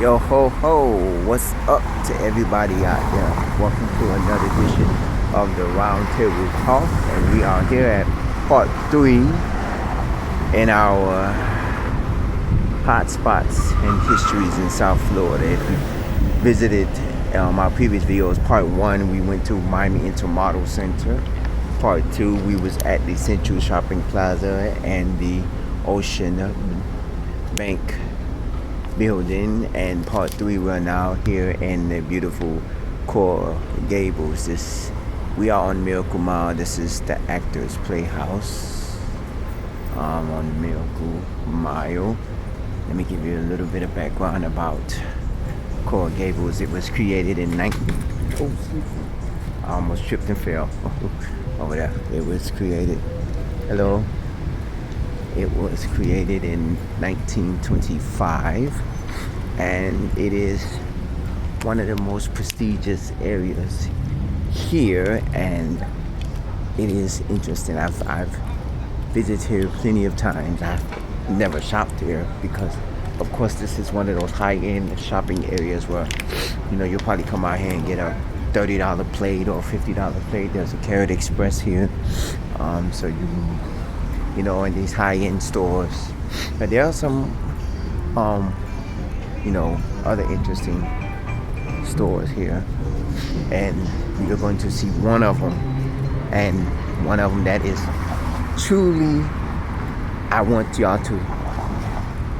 Yo ho ho, what's up to everybody out there? Welcome to another edition of the Round Table Talk, and we are here at part 3 in our hot spots and histories in South Florida. If you visited my previous videos, part 1 we went to Miami Intermodal Center. Part 2 we was at the Central Shopping Plaza and the Ocean Bank building, and part 3 we're now here in the beautiful Coral Gables. We are on Miracle Mile. This is the Actors Playhouse on Miracle Mile. Let me give you a little bit of background about Coral Gables. It was created in I almost tripped and fell over there. It was created in 1925, and it is one of the most prestigious areas here, and it is interesting. I've visited here plenty of times. I've never shopped here because, of course, this is one of those high-end shopping areas where, you'll probably come out here and get a $30 plate or $50 plate. There's a Carrot Express here, so in these high-end stores. But there are some, other interesting stores here. And you're going to see one of them. And one of them that is truly, I want y'all to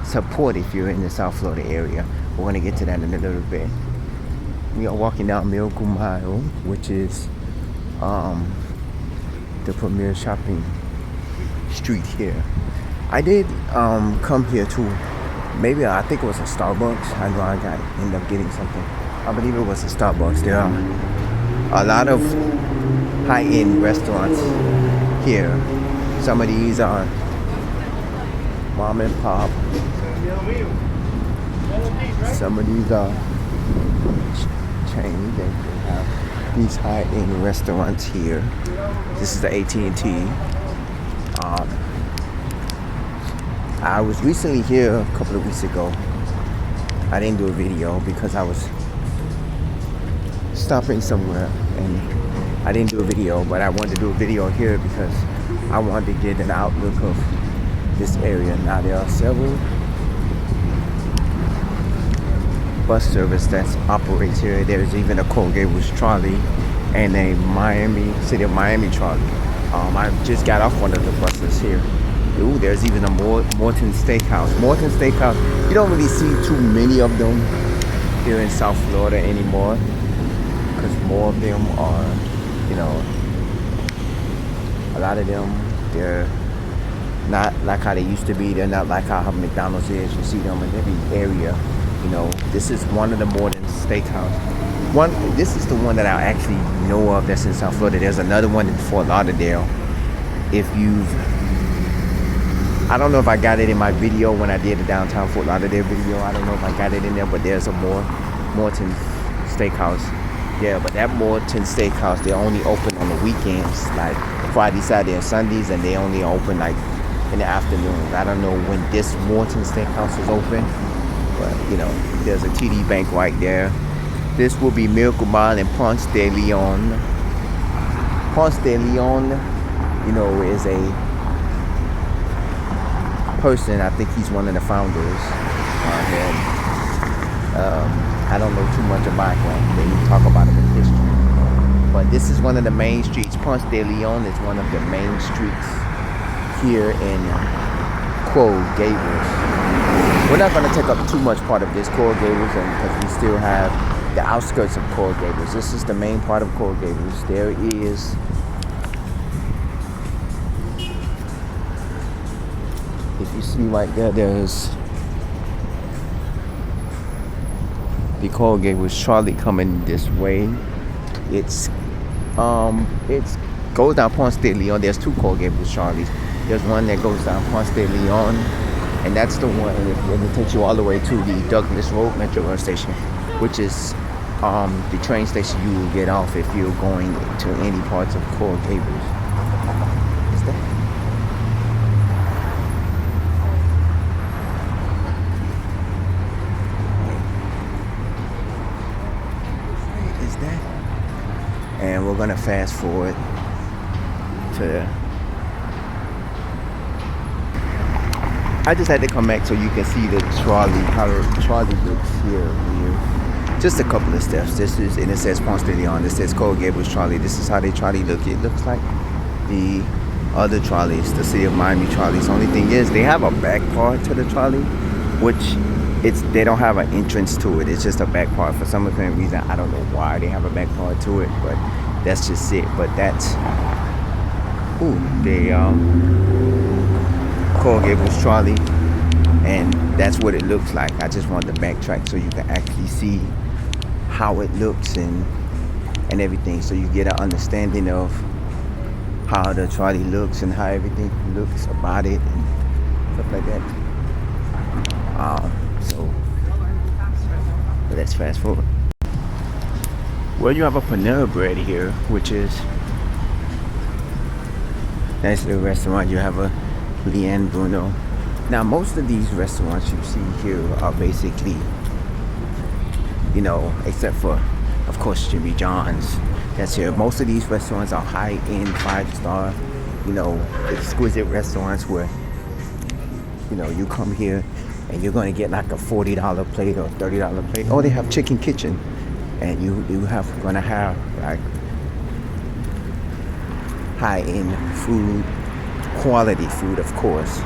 support if you're in the South Florida area. We're going to get to that in a little bit. We are walking down Miracle Mile, which is the premier shopping street here. I did come here to maybe I think it was a Starbucks. I know I ended up getting something. I believe it was a Starbucks. There are a lot of high-end restaurants here. Some of these are mom and pop. Some of these are chain. They have these high-end restaurants here. This is the AT&T. I was recently here a couple of weeks ago. I didn't do a video because I was stopping somewhere and I didn't do a video, but I wanted to do a video here because I wanted to get an outlook of this area. Now there are several bus service that's operates here. There's even a Coral Gables trolley and a City of Miami trolley. I just got off one of the buses here. Ooh, there's even a Morton Steakhouse. Morton Steakhouse, you don't really see too many of them here in South Florida anymore because more of them are, a lot of them, they're not like how they used to be. They're not like how McDonald's is. You see them in every area. This is one of the Morton Steakhouse. This is the one that I actually know of that's in South Florida. There's another one in Fort Lauderdale. I don't know if I got it in my video when I did the downtown Fort Lauderdale video. I don't know if I got it in there, but there's a Morton Steakhouse. Yeah, but that Morton Steakhouse, they're only open on the weekends, like Friday, Saturday, and Sundays, and they only open like in the afternoons. I don't know when this Morton Steakhouse is open, but there's a TD Bank right there. This will be Miracle Mile in Ponce de Leon. Ponce de Leon, is a person. I think he's one of the founders. I don't know too much about him. They didn't talk about him in history. But this is one of the main streets. Ponce de Leon is one of the main streets here in Coral Gables. We're not going to take up too much part of this Coral Gables because we still have the outskirts of Coral Gables. This is the main part of Coral Gables. There is if you see right there's the Coral Gables trolley coming this way. It goes down Ponce de Leon. There's two Coral Gables trolleys. There's one that goes down Ponce de Leon, and that's the one that takes you all the way to the Douglas Road Metro Station, which is the train station you will get off if you're going to any parts of Coral Gables. What's that? and we're gonna fast forward to. I just had to come back so you can see the trolley, how the trolley looks here. Just a couple of steps. This is, and it says Ponce de Leon. This says Coral Gables trolley. This is how they trolley look. It looks like the other trolleys, the City of Miami trolleys. The only thing is they have a back part to the trolley, which they don't have an entrance to it. It's just a back part for some apparent reason. I don't know why they have a back part to it, but that's just it. But that's the Coral Gables trolley, and that's what it looks like. I just wanted to backtrack so you can actually see how it looks and everything, so you get an understanding of how the trolley looks and how everything looks about it and stuff like that. So let's fast forward. Well, you have a Panera Bread here, which is nice little restaurant. You have a Leanne Bruno. Now, most of these restaurants you see here are basically, except for, of course, Jimmy John's. That's here. Most of these restaurants are high-end, 5-star, exquisite restaurants where, you come here and you're going to get like a $40 plate or $30 plate. Oh, they have chicken kitchen, and you going to have like high-end food, quality food, of course.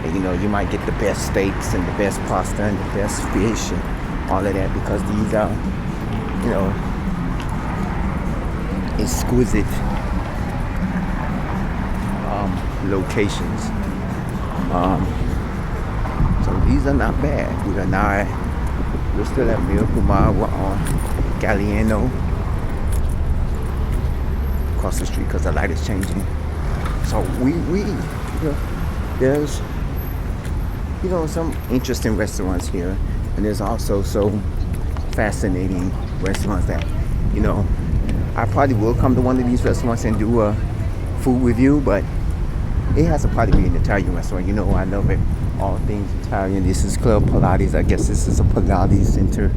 And you might get the best steaks and the best pasta and the best fish and all of that, because these are, exquisite locations. So these are not bad. We're still at Miracle Mile. We're on Galliano, across the street because the light is changing. So there's some interesting restaurants here, and there's also so fascinating restaurants that I probably will come to one of these restaurants and do a food review, but it has to probably be an Italian restaurant. I love it, all things Italian. This is Club Pilates. I guess this is a Pilates center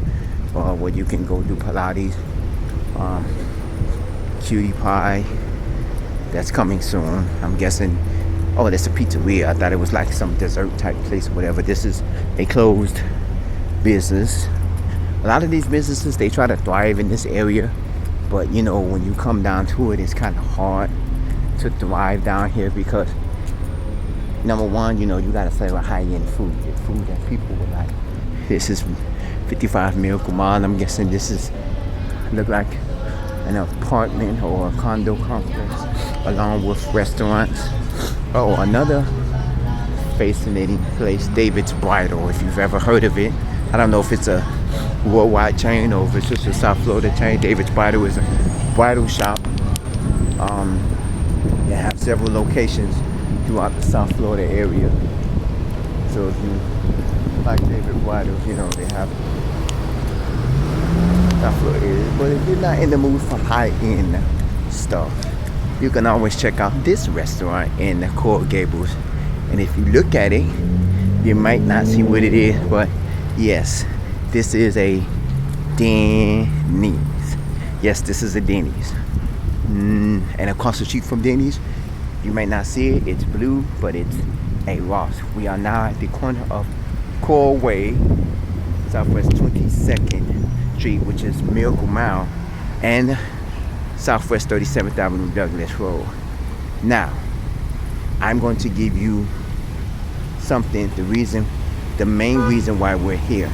where you can go do Pilates. Cutie Pie, that's coming soon. I'm guessing. Oh, that's a pizzeria. I thought it was like some dessert type place or whatever. This is a closed business. A lot of these businesses, they try to thrive in this area, but when you come down to it, it's kind of hard to thrive down here because, number one, you gotta serve a high-end food, food that people would like. This is 55 Miracle Mile. I'm guessing this is look like an apartment or a condo complex along with restaurants. Oh, another fascinating place, David's Bridal, if you've ever heard of it. I don't know if it's a worldwide chain or if it's just a South Florida chain. David's Bridal is a bridal shop. They have several locations throughout the South Florida area. So if you like David Bridal, they have South Florida area. But if you're not in the mood for high-end stuff, you can always check out this restaurant in the Coral Gables. And if you look at it, you might not see what it is, but yes, this is a Denny's. Yes, this is a Denny's. And across the street from Denny's, you might not see it, it's blue, but it's a Ross. We are now at the corner of Coral Way, Southwest 22nd Street, which is Miracle Mile, and Southwest 37th Avenue, Douglas Road. Now, I'm going to give you something, the main reason why we're here.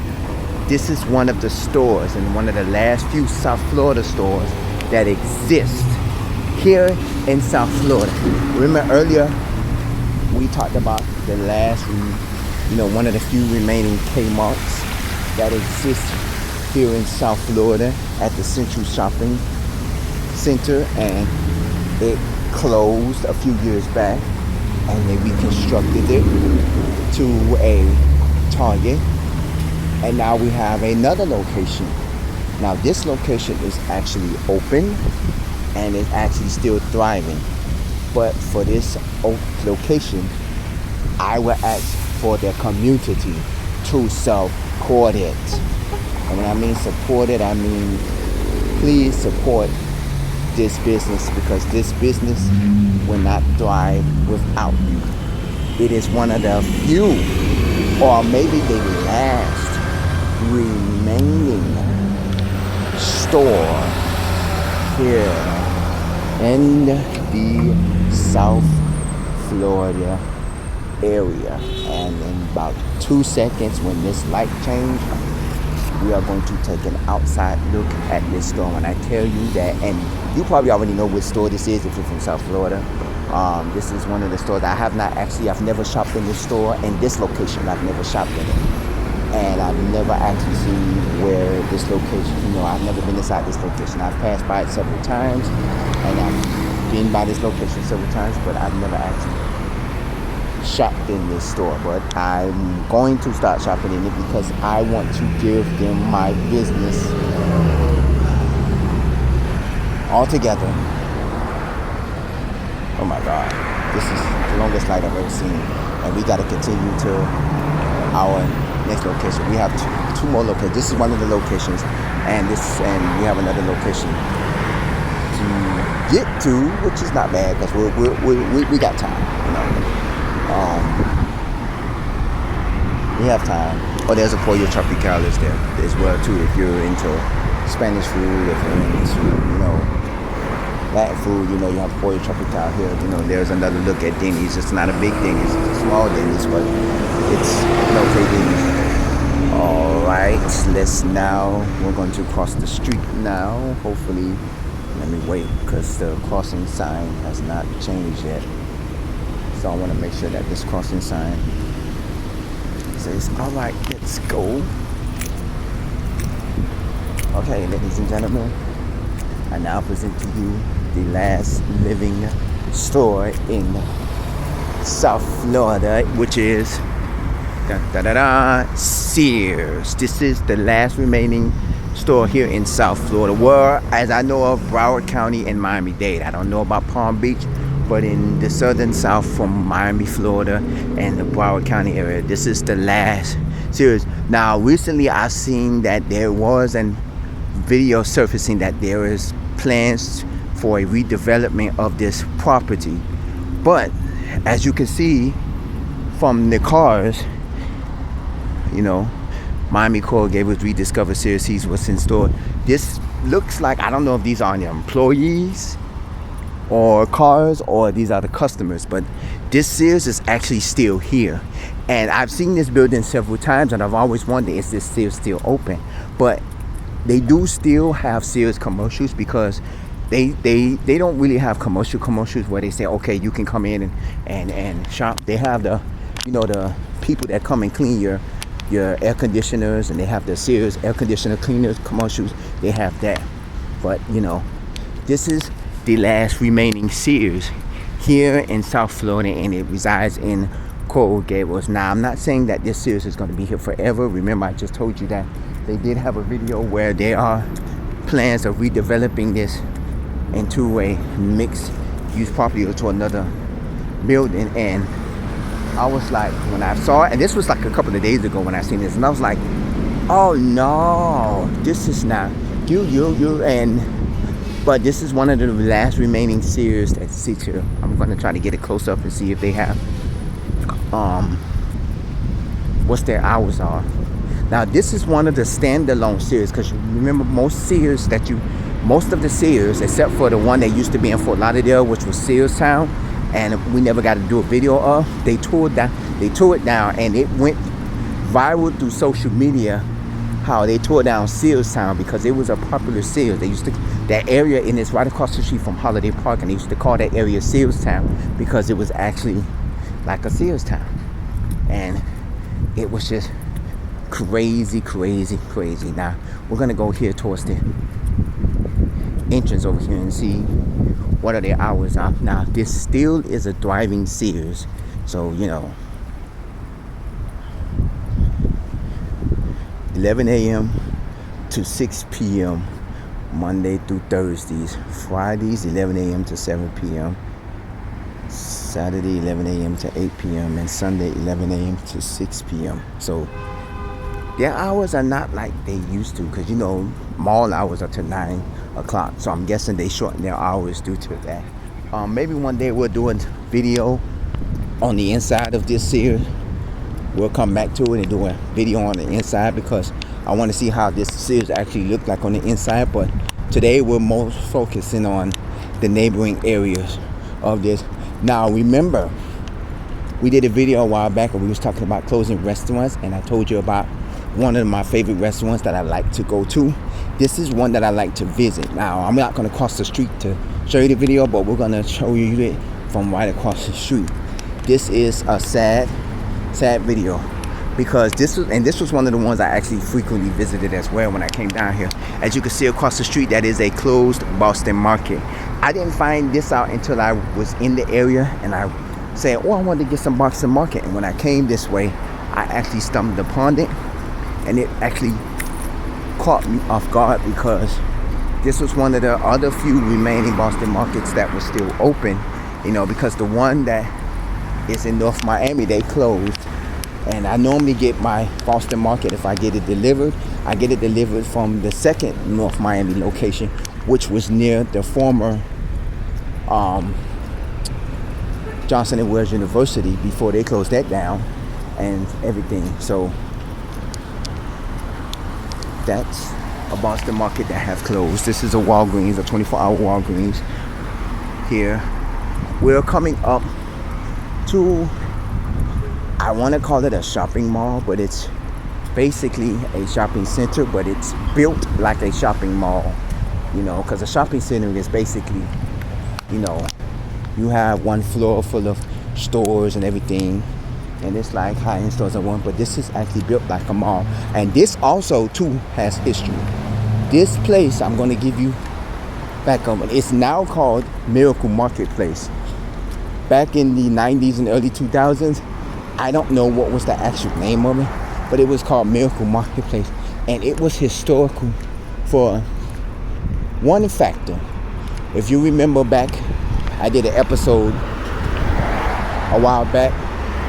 This is one of the stores and one of the last few South Florida stores that exist here in South Florida. Remember earlier, we talked about the last, one of the few remaining Kmarts that exist here in South Florida at the Central Shopping Center, and it closed a few years back and they reconstructed it to a Target, and now we have another location. Now this location is actually open and it's actually still thriving, but for this location I will ask for the community to support it. And when I mean support it, I mean please support this business, because this business will not thrive without you. It is one of the few, or maybe the last remaining store here in the South Florida area. And in about 2 seconds, when this light change, we are going to take an outside look at this store. When I tell you that, and you probably already know which store this is if you're from South Florida. This is one of the stores that I've never shopped in this store. In this location, I've never shopped in it. And I've never actually seen where this location, I've never been inside this location. I've passed by it several times, and I've been by this location several times, but I've never actually shopped in this store. But I'm going to start shopping in it because I want to give them my business all together. Oh my God, this is the longest light I've ever seen, and we got to continue to our next location. We have two more locations. This is one of the locations, and we have another location to get to, which is not bad because we got time. We have time. Oh, there's a Pollo Tropicalis there as well too. If you're into Spanish food, if you're into Latin food, you have Pollo Tropical here. There's another look at Denny's. It's not a big Denny's, it's a small Denny's, but it's an okay Denny's. All right, we're going to cross the street now. Hopefully, let me wait because the crossing sign has not changed yet. So I want to make sure that this crossing sign says, all right, let's go. Okay, ladies and gentlemen, I now present to you the last living store in South Florida, which is Sears. This is the last remaining store here in South Florida, where, as I know of, Broward County and Miami-Dade. I don't know about Palm Beach, but in the southern South from Miami, Florida, and the Broward County area, this is the last Sears. Now, recently I've seen that there was a video surfacing that there is plans for a redevelopment of this property. But as you can see from the cars, Miami Core Gables rediscovered Sears sees what's in store. This looks like, I don't know if these are the employees or cars or these are the customers, but this Sears is actually still here. And I've seen this building several times, and I've always wondered, is this Sears still open? But they do still have Sears commercials, because they don't really have commercials where they say, okay, you can come in and shop. They have the people that come and clean your air conditioners, and they have the Sears air conditioner cleaners commercials. They have that. But this is the last remaining Sears here in South Florida, and it resides in Coral Gables. Now, I'm not saying that this Sears is going to be here forever. Remember, I just told you that they did have a video where there are plans of redeveloping this into a mixed use property or to another building. And I was like, when I saw it, and this was like a couple of days ago when I seen this, and I was like, oh no, this is not but this is one of the last remaining Sears that sits here. I'm going to try to get it close up and see if they have what's their hours are. Now, this is one of the standalone Sears, because you remember most of the Sears, except for the one that used to be in Fort Lauderdale, which was Sears Town, and we never got to do a video of. They tore it down, and it went viral through social media how they tore down Sears Town, because it was a popular Sears. That area, and it's right across the street from Holiday Park, and they used to call that area Sears Town because it was actually like a Sears Town. And it was just crazy. Now, we're going to go here towards the entrance over here and see what are their hours are. Now, this still is a thriving Sears, so 11 a.m. to 6 p.m. Monday through Thursdays. Fridays 11 a.m. to 7 p.m. Saturday 11 a.m. to 8 p.m. and Sunday 11 a.m. to 6 p.m. So Their hours are not like they used to, because you know mall hours are to 9 o'clock. So I'm guessing they shorten their hours due to that. Maybe one day we'll do a video on the inside of this Sears. We'll come back to it and do a video on the inside, because I want to see how this Sears actually look like on the inside. But today we're most focusing on the neighboring areas of this. Now remember, we did a video a while back and we was talking about closing restaurants, and I told you about one of my favorite restaurants that I like to go to. This is one that I like to visit. Now I'm not going to cross the street to show you the video, but we're going to show you it from right across the street. This is a sad video, because this was one of the ones I actually frequently visited as well when I came down here. As you can see across the street, that is a closed Boston Market. I didn't find this out until I was in the area and I said, oh, I wanted to get some Boston Market. And when I came this way, I actually stumbled upon it, and it actually caught me off guard, because this was one of the other few remaining Boston Markets that was still open, you know, because the one that is in North Miami, they closed. And I normally get my Boston Market, if I get it delivered, I get it delivered from the second North Miami location, which was near the former Johnson & Wales University before they closed that down and everything. So that's a Boston Market that has closed. This is a Walgreens, a 24-hour Walgreens here. We're coming up to, I want to call it a shopping mall, but it's basically a shopping center, but it's built like a shopping mall, you know, because a shopping center is basically, you know, you have one floor full of stores and everything, and it's like high-end stores at one, but this is actually built like a mall. And this also too has history. This place, I'm going to give you back up, it's now called Miracle Marketplace. Back in the 90s and early 2000s, I don't know what was the actual name of it, but it was called Miracle Marketplace, and it was historical for one factor. If you remember back, I did an episode a while back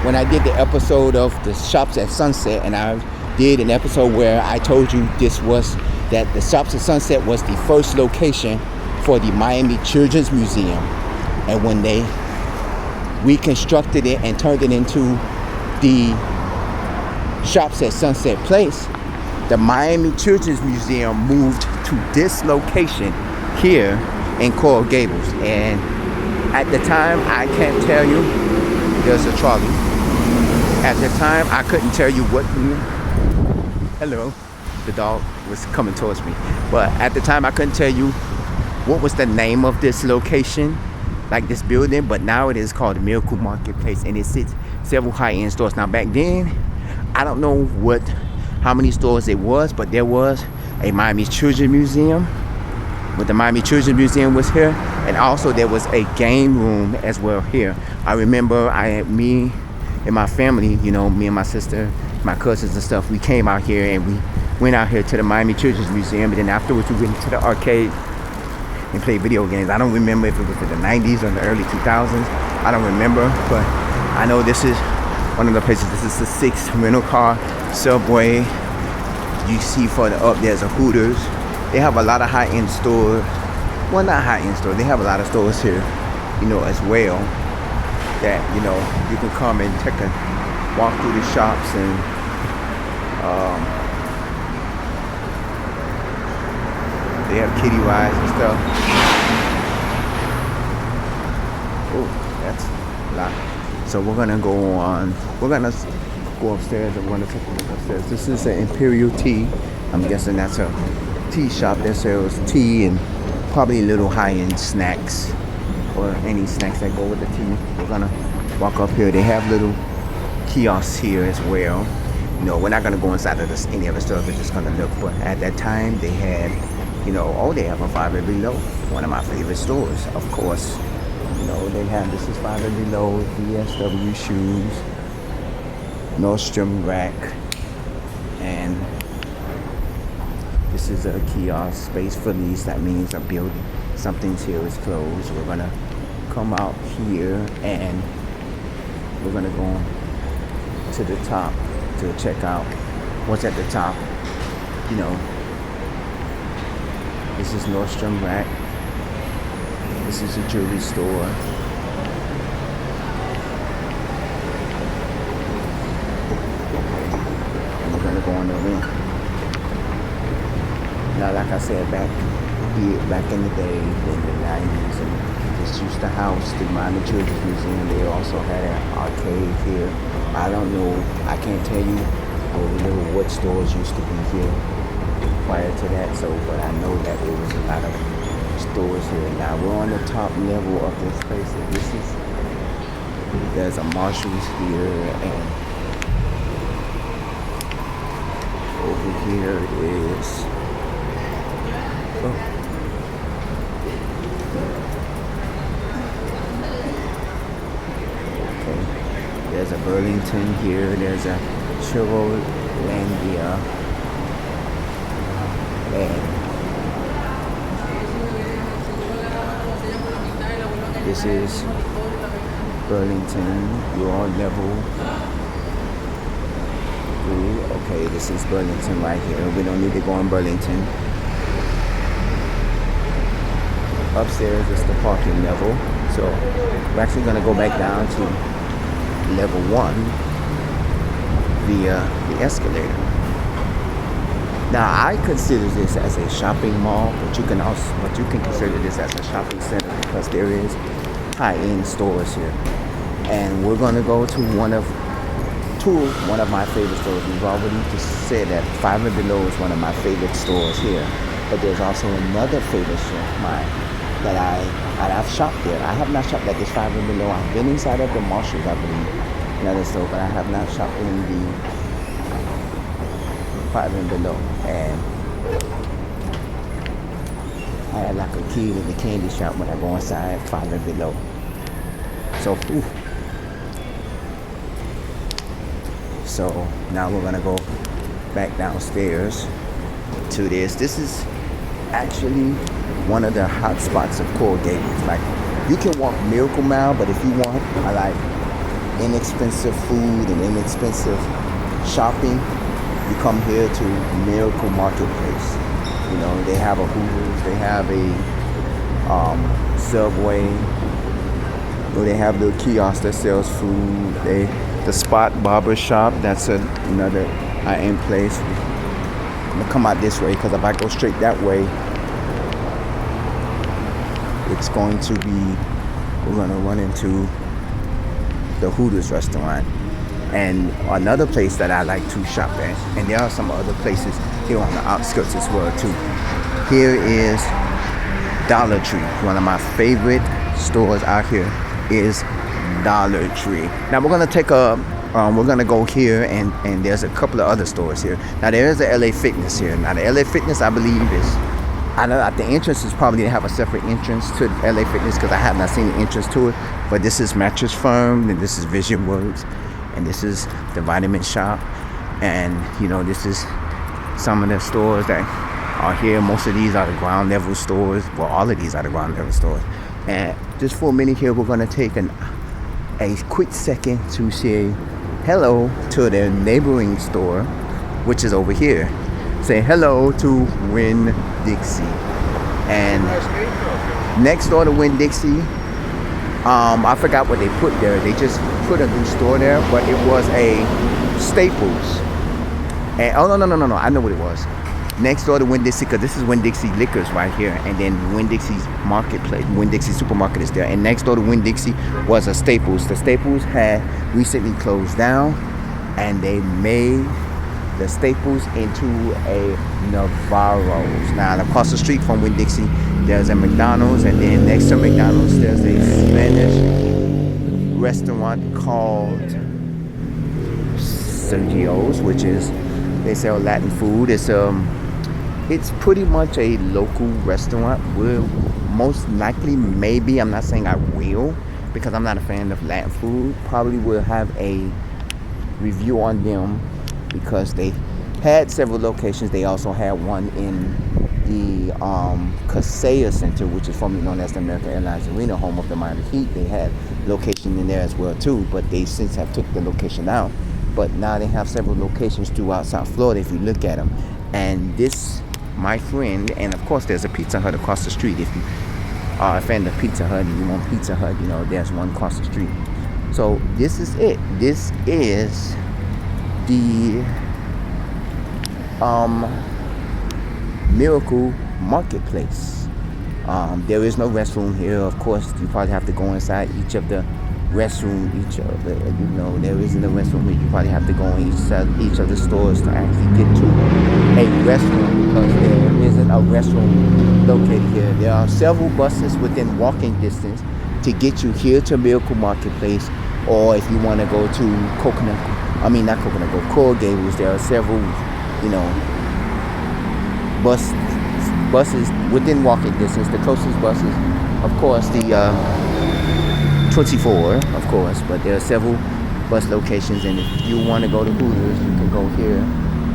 when I did the episode of the shops at Sunset, and I did an episode where I told you that the shops at Sunset was the first location for the Miami Children's Museum. And when they reconstructed it and turned it into the shops at Sunset Place, the Miami Children's Museum moved to this location here in Coral Gables. And at the time, I can't tell you, there's a trolley. At the time, I couldn't tell you what, hello, the dog was coming towards me. But at the time, I couldn't tell you what was the name of this location, like this building, but now it is called Miracle Marketplace, and it sits several high-end stores. Now back then, I don't know how many stores it was, but there was a Miami Children's Museum. But the Miami Children's Museum was here, and also there was a game room as well here. I remember me and my family, you know, me and my sister, my cousins and stuff, we came out here and we went out here to the Miami Children's Museum, and then afterwards we went to the arcade and played video games. I don't remember if it was in the 90s or the early 2000s. I don't remember, but I know this is one of the places. This is the 6th rental car, Subway. You see further up, there's a Hooters. They have a lot of high-end stores. Well, not high-end stores. They have a lot of stores here, you know, as well, that, you know, you can come and take a walk through the shops and they have kiddie rides and stuff. Oh, that's a lot. So we're gonna go on. We're gonna go upstairs. I'm gonna take a look upstairs. This is an Imperial Tea. I'm guessing that's a tea shop that sells tea and probably little high-end snacks or any snacks that go with the tea. We're gonna walk up here. They have little kiosks here as well. You know, we're not gonna go inside of any of the stores. We're just gonna look. But at that time, they had, you know, they have a 5 and Below, one of my favorite stores, of course. You know, they have, this is 5 and Below, DSW shoes, Nordstrom Rack, and this is a kiosk space for lease. That means a building, something's here is closed. We're gonna come out here and we're gonna go to the top to check out what's at the top. You know, this is Nordstrom Rack. This is a jewelry store. And we're gonna go on the ring. Now, like I said, back in the day, in the 90s, and this used to house the Minor Children's Museum. They also had an arcade here. I don't know, I can't tell you what stores used to be here prior to that, but I know that there was a lot of stores here. Now we're on the top level of this place, and there's a Marshalls here, and over here is there's a Burlington here, there's a Chevrolandia, and this is Burlington. You're on level 3. Okay, this is Burlington right here. We don't need to go in Burlington. Upstairs is the parking level. So we're actually going to go back down to level 1 via the escalator. Now I consider this as a shopping mall, but you can consider this as a shopping center because there is high-end stores here. And we're gonna go to one of my favorite stores. We've already just said that 5 and Below is one of my favorite stores here. But there's also another favorite store of mine that I've shopped there. I have not shopped at this 5 and Below. I've been inside of the Marshalls, I believe, another store, but I have not shopped in the 5 and Below. And I had like a kid in the candy shop when I go inside 5 and Below. So now we're gonna go back downstairs to this. This is actually one of the hot spots of Coral Gables. Like, you can walk Miracle Mile, but if you want inexpensive food and inexpensive shopping, you come here to Miracle Marketplace. You know, they have a Hooters, they have a Subway, or they have the kiosk that sells food. The Spot Barber Shop, that's another high-end place. I'm gonna come out this way because if I go straight that way, it's going to be, we're gonna run into the Hooters restaurant. And another place that I like to shop at, and there are some other places here on the outskirts as well too. Here is Dollar Tree. One of my favorite stores out here is Dollar Tree. Now we're gonna we're gonna go here, and there's a couple of other stores here. Now there is a LA Fitness here. Now the LA Fitness, I believe, I know the entrance is probably to have a separate entrance to LA Fitness because I have not seen the entrance to it. But this is Mattress Firm, and this is Vision Works, and this is the Vitamin Shop, and you know, this is some of the stores that are here. Most of these are the ground level stores. Well, all of these are the ground level stores. And just for a minute here, we're gonna take a quick second to say hello to the neighboring store, which is over here. Say hello to Winn-Dixie. And next door to Winn-Dixie, I forgot what they put there. They just put a new store there, but it was a Staples. And oh no, I know what it was. Next door to Winn-Dixie, because this is Winn-Dixie Liquors right here, and then Winn-Dixie's marketplace, Winn-Dixie supermarket is there. And next door to Winn-Dixie was a Staples. The Staples had recently closed down, and they made the Staples into a Navarro's. Now across the street from Winn-Dixie, there's a McDonald's, and then next to McDonald's, there's a Spanish restaurant called Sergio's, which is, they sell Latin food. It's pretty much a local restaurant. Will most likely, maybe, I'm not saying I will, because I'm not a fan of Latin food, probably will have a review on them because they had several locations. They also had one in the Kaseya Center, which is formerly known as the American Airlines Arena, home of the Miami Heat. They had location in there as well too, but they since have took the location out. but now they have several locations throughout South Florida if you look at them. And this, my friend, and of course there's a Pizza Hut across the street. If you are a fan of Pizza Hut and you want Pizza Hut, there's one across the street. So this is it. This is the Miracle Marketplace. There is no restroom here. Of course, you probably have to go inside each of the restroom. There isn't a restroom here. You probably have to go in each of the stores to actually get to a restroom, because there isn't a restroom located here. There are several buses within walking distance to get you here to Miracle Marketplace, or if you want to go to Coral Gables, there are several, buses within walking distance. The closest buses, of course, the 24, of course, but there are several bus locations, and if you want to go to Hooters, you can go here,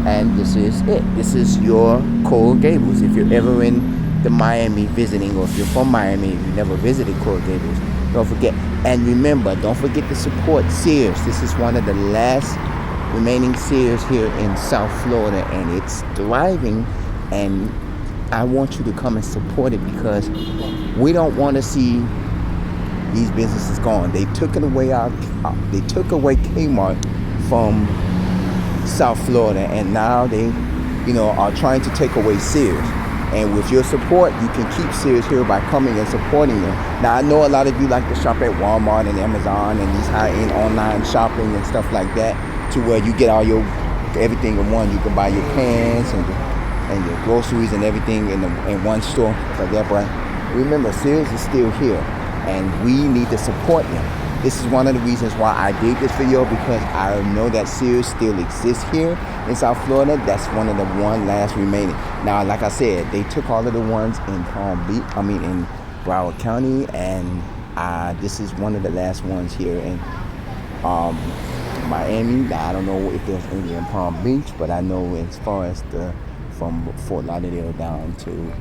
and this is it. This is your Coral Gables. If you're ever in the Miami visiting, or if you're from Miami and you never visited Coral Gables, don't forget. And remember, don't forget to support Sears. This is one of the last remaining Sears here in South Florida, and it's thriving, and I want you to come and support it, because we don't want to see these businesses gone. They took away Kmart from South Florida, and now they are trying to take away Sears. And with your support, you can keep Sears here by coming and supporting them. Now, I know a lot of you like to shop at Walmart and Amazon and these high-end online shopping and stuff like that, to where you get all your everything in one. You can buy your pants and your groceries and everything in one store like that. But remember, Sears is still here, and we need to support them. This is one of the reasons why I did this video, because I know that Sears still exists here in South Florida. That's one of the last remaining. Now, like I said, they took all of the ones in in Broward County, and this is one of the last ones here in Miami. Now, I don't know if there's any in Palm Beach, but I know as far as from Fort Lauderdale down to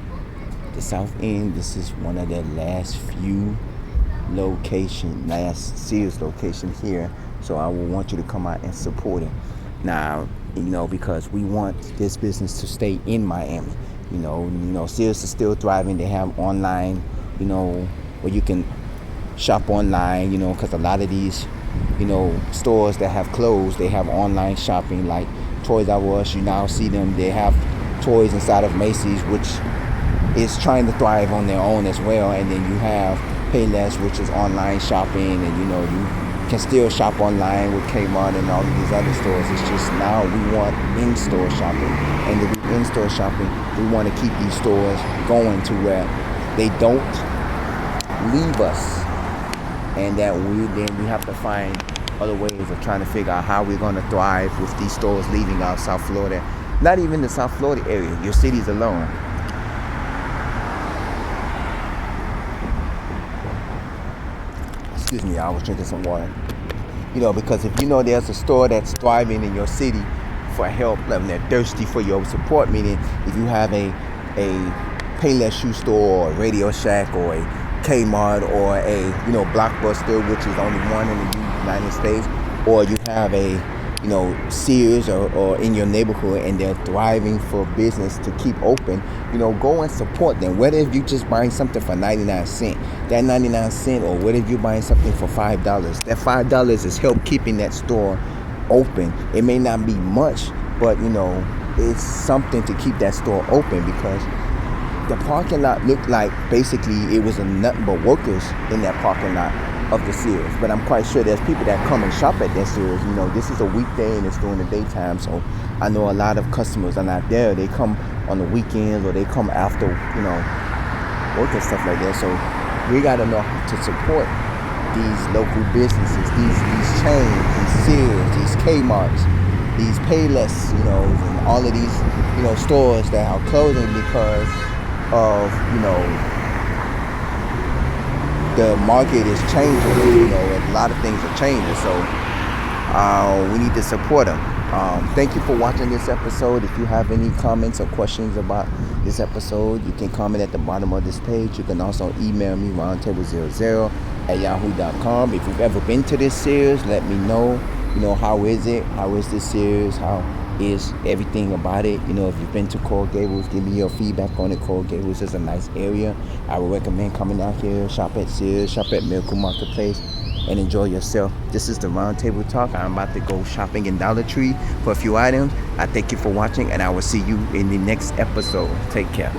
the south end, this is one of the last few last Sears location here. So I will want you to come out and support it. Now, because we want this business to stay in Miami. Sears is still thriving. They have online, where you can shop online, because a lot of these, stores that have closed, they have online shopping, like Toys R Us. You now see them. They have toys inside of Macy's, which is trying to thrive on their own as well. And then you have Payless, which is online shopping, and you can still shop online with Kmart and all of these other stores. It's just now we want in-store shopping, and to do in-store shopping, we want to keep these stores going to where they don't leave us, and that we have to find other ways of trying to figure out how we're going to thrive with these stores leaving out South Florida. Not even the South Florida area, your cities alone. Excuse me, I was drinking some water. Because if there's a store that's thriving in your city for help, and they're thirsty for your support, meaning if you have a Payless shoe store, or a Radio Shack, or a Kmart, or a Blockbuster, which is only one in the United States, or you have a Sears or in your neighborhood, and they're thriving for business to keep open, go and support them. Whether if you just buying something for 99 cents, that 99 cents, or whether if you're buying something for $5, that $5 is help keeping that store open. It may not be much, but it's something to keep that store open, because the parking lot looked like basically it was nothing but workers in that parking lot of the Sears. But I'm quite sure there's people that come and shop at that Sears. This is a weekday and it's during the daytime, so I know a lot of customers are not there. They come on the weekends, or they come after work and stuff like that. So we got to know how to support these local businesses, these chains, these Sears, these Kmarts, these Payless, and all of these stores that are closing because of the market is changing, and a lot of things are changing, so we need to support them. Thank you for watching this episode. If you have any comments or questions about this episode, you can comment at the bottom of this page. You can also email me, roundtable00@yahoo.com. If you've ever been to this Sears, let me know. how is it? How is the Sears? How is everything about it? If you've been to Coral Gables, give me your feedback on it. Coral Gables is a nice area. I would recommend coming out here, shop at Sears, shop at Miracle Marketplace, and enjoy yourself. This is the Round Table Talk. I'm about to go shopping in Dollar Tree for a few items. I thank you for watching, and I will see you in the next episode. Take care.